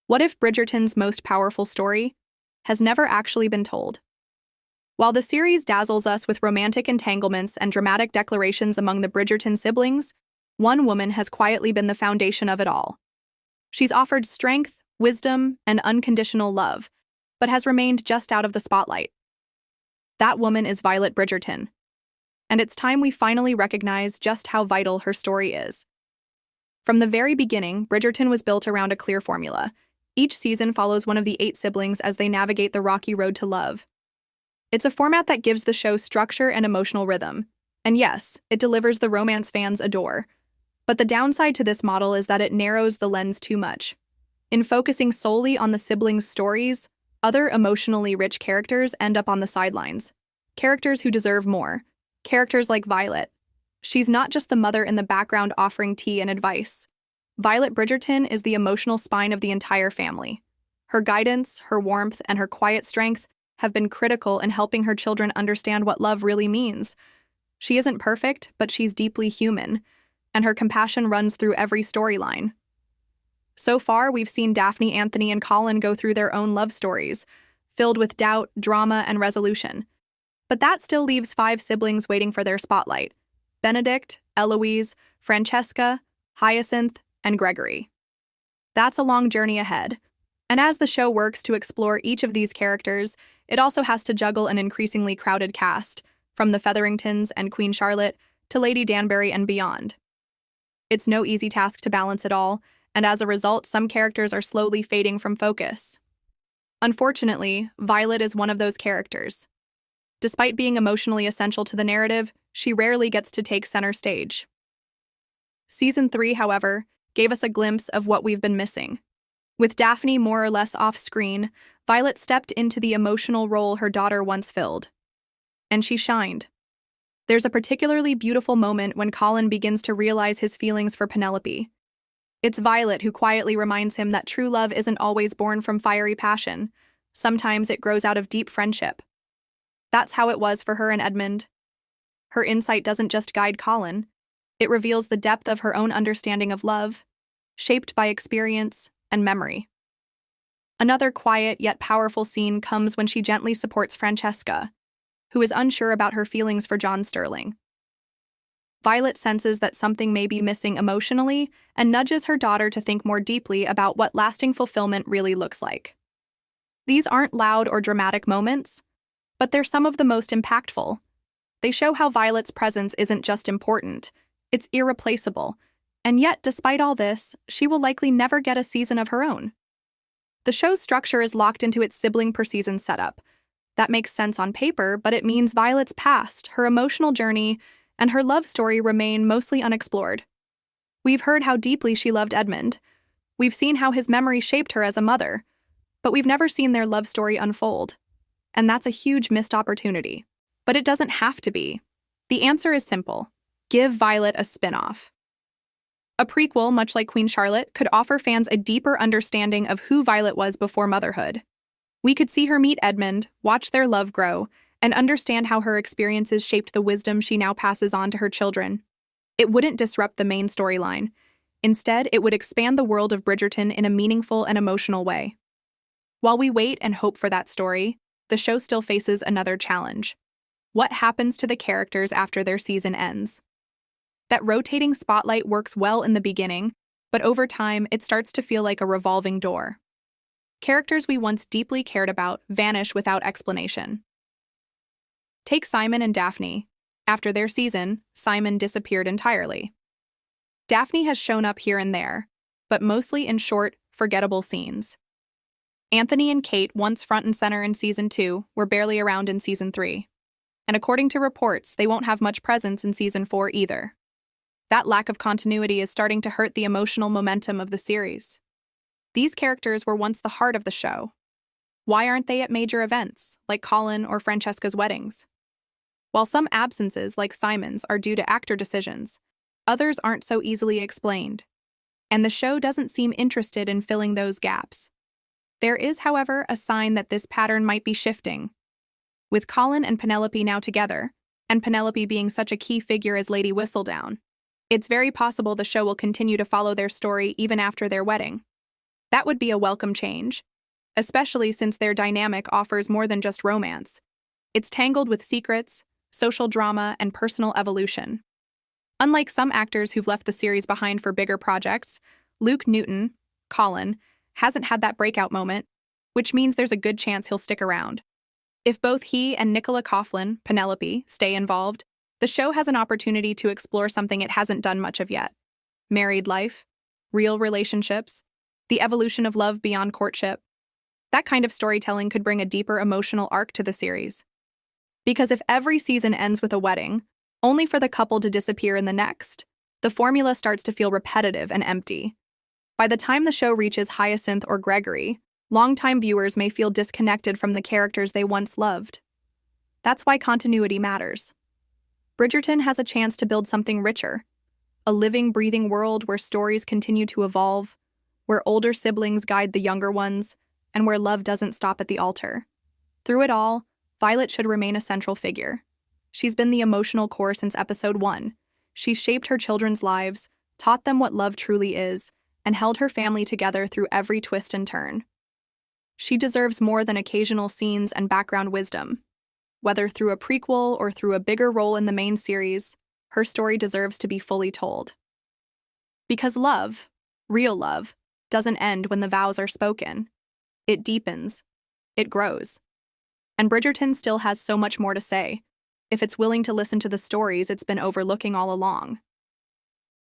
What if Bridgerton's most powerful story has never actually been told? While the series dazzles us with romantic entanglements and dramatic declarations among the Bridgerton siblings, one woman has quietly been the foundation of it all. She's offered strength, wisdom, and unconditional love, but has remained just out of the spotlight. That woman is Violet Bridgerton, and it's time we finally recognize just how vital her story is. From the very beginning, Bridgerton was built around a clear formula. Each season follows one of the 8 siblings as they navigate the rocky road to love. It's a format that gives the show structure and emotional rhythm. And yes, it delivers the romance fans adore. But the downside to this model is that it narrows the lens too much. In focusing solely on the siblings' stories, other emotionally rich characters end up on the sidelines. Characters who deserve more. Characters like Violet. She's not just the mother in the background offering tea and advice. Violet Bridgerton is the emotional spine of the entire family. Her guidance, her warmth, and her quiet strength have been critical in helping her children understand what love really means. She isn't perfect, but she's deeply human, and her compassion runs through every storyline. So far, we've seen Daphne, Anthony, and Colin go through their own love stories, filled with doubt, drama, and resolution. But that still leaves 5 siblings waiting for their spotlight: Benedict, Eloise, Francesca, Hyacinth, and Gregory. That's a long journey ahead. And as the show works to explore each of these characters, it also has to juggle an increasingly crowded cast, from the Featheringtons and Queen Charlotte to Lady Danbury and beyond. It's no easy task to balance it all, and as a result, some characters are slowly fading from focus. Unfortunately, Violet is one of those characters. Despite being emotionally essential to the narrative, she rarely gets to take center stage. Season 3, however, gave us a glimpse of what we've been missing. With Daphne more or less off-screen, Violet stepped into the emotional role her daughter once filled. And she shined. There's a particularly beautiful moment when Colin begins to realize his feelings for Penelope. It's Violet who quietly reminds him that true love isn't always born from fiery passion. Sometimes it grows out of deep friendship. That's how it was for her and Edmund. Her insight doesn't just guide Colin. It reveals the depth of her own understanding of love, shaped by experience and memory. Another quiet yet powerful scene comes when she gently supports Francesca, who is unsure about her feelings for John Sterling. Violet senses that something may be missing emotionally and nudges her daughter to think more deeply about what lasting fulfillment really looks like. These aren't loud or dramatic moments, but they're some of the most impactful. They show how Violet's presence isn't just important, it's irreplaceable, and yet, despite all this, she will likely never get a season of her own. The show's structure is locked into its sibling-per-season setup. That makes sense on paper, but it means Violet's past, her emotional journey, and her love story remain mostly unexplored. We've heard how deeply she loved Edmund. We've seen how his memory shaped her as a mother, but we've never seen their love story unfold. And that's a huge missed opportunity. But it doesn't have to be. The answer is simple. Give Violet a spin-off. A prequel, much like Queen Charlotte, could offer fans a deeper understanding of who Violet was before motherhood. We could see her meet Edmund, watch their love grow, and understand how her experiences shaped the wisdom she now passes on to her children. It wouldn't disrupt the main storyline. Instead, it would expand the world of Bridgerton in a meaningful and emotional way. While we wait and hope for that story, the show still faces another challenge. What happens to the characters after their season ends? That rotating spotlight works well in the beginning, but over time, it starts to feel like a revolving door. Characters we once deeply cared about vanish without explanation. Take Simon and Daphne. After their season, Simon disappeared entirely. Daphne has shown up here and there, but mostly in short, forgettable scenes. Anthony and Kate, once front and center in Season 2, were barely around in Season 3. And according to reports, they won't have much presence in Season 4 either. That lack of continuity is starting to hurt the emotional momentum of the series. These characters were once the heart of the show. Why aren't they at major events, like Colin or Francesca's weddings? While some absences, like Simon's, are due to actor decisions, others aren't so easily explained. And the show doesn't seem interested in filling those gaps. There is, however, a sign that this pattern might be shifting. With Colin and Penelope now together, and Penelope being such a key figure as Lady Whistledown, it's very possible the show will continue to follow their story even after their wedding. That would be a welcome change, especially since their dynamic offers more than just romance. It's tangled with secrets, social drama, and personal evolution. Unlike some actors who've left the series behind for bigger projects, Luke Newton, Colin, hasn't had that breakout moment, which means there's a good chance he'll stick around. If both he and Nicola Coughlan, Penelope, stay involved, the show has an opportunity to explore something it hasn't done much of yet: married life, real relationships, the evolution of love beyond courtship. That kind of storytelling could bring a deeper emotional arc to the series. Because if every season ends with a wedding, only for the couple to disappear in the next, the formula starts to feel repetitive and empty. By the time the show reaches Hyacinth or Gregory, longtime viewers may feel disconnected from the characters they once loved. That's why continuity matters. Bridgerton has a chance to build something richer, a living, breathing world where stories continue to evolve, where older siblings guide the younger ones, and where love doesn't stop at the altar. Through it all, Violet should remain a central figure. She's been the emotional core since episode 1. She's shaped her children's lives, taught them what love truly is, and held her family together through every twist and turn. She deserves more than occasional scenes and background wisdom. Whether through a prequel or through a bigger role in the main series, her story deserves to be fully told. Because love, real love, doesn't end when the vows are spoken. It deepens. It grows. And Bridgerton still has so much more to say, if it's willing to listen to the stories it's been overlooking all along.